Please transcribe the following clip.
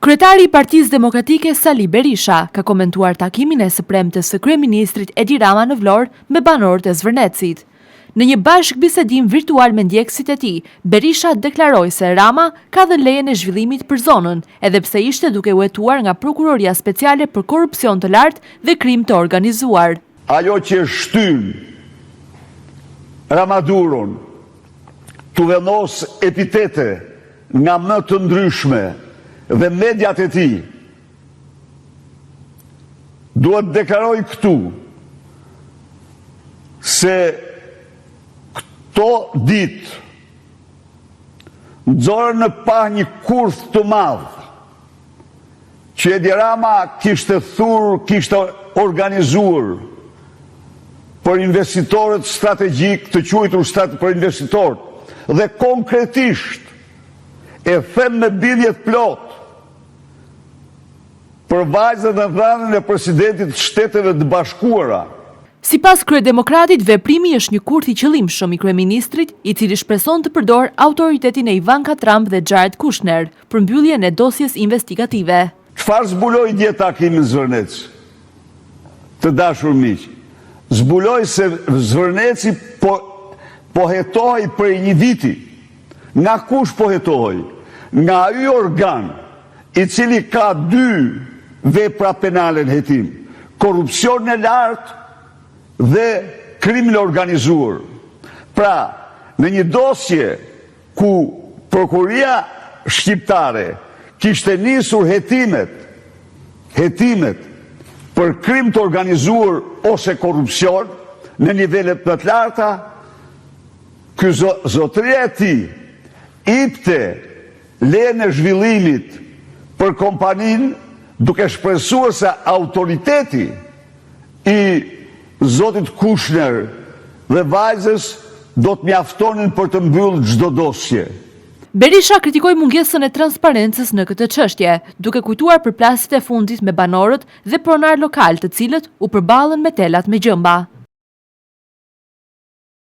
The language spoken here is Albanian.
Kryetari i Partisë Demokratike Sali Berisha ka komentuar takimin e së premtes së kryeministrit Edi Rama në Vlorë me banorët e Zvërnetësit. Në një bashkëbisedim virtual me ndjekësit e tij, Berisha deklaroi se Rama ka dhënë lejen e zhvillimit për zonën, edhe pse ishte duke u hetuar nga Prokuroria Speciale për Korrupsion të Lartë dhe Krim të Organizuar. Ajo që shtyn Ramaduron të vendos epitete nga më të ndryshme dhe mediat e tij, duhet deklaroj këtu se këto ditë nxorën në pa një kurth të madh që Edi Rama kishte organizuar për investitorët strategjik, të quajtur për investitorët, dhe konkretisht e them me bindje plot për vajzën dhe dhënën e presidentit të Shteteve të Bashkuara. Sipas kryedemokratit, veprimi është një kurth i qëllimshëm i kryeministrit, i cili shpreson të përdor autoritetin e Ivanka Trump dhe Jared Kushner për mbylljen e dosjes investigative. Çfarë zbuloi dje takimi në Zvërnec? Të dashur miq, zbuloi se Zvërneci po hetohej prej një viti. Nga kush po hetohej? Nga ai organ i cili ka 2 vepra penale në hetim: korrupsion e lartë dhe krimin e organizuar. Pra, në një dosje ku prokuria shqiptare kishte nisur hetimet për krim të organizuar ose korrupsion në nivelet më të larta, ky zotëria e tij ipte lejen e zhvillimit për kompaninë, duke shpresuar se autoriteti i zotit Kushner dhe vajzës do të mjaftonin për të mbyllur çdo dosje. Berisha kritikoi mungesën e transparencës në këtë çështje, duke kujtuar përplasjet e fundit me banorët dhe pronar lokal, të cilët u përballën me telat me gjëmba.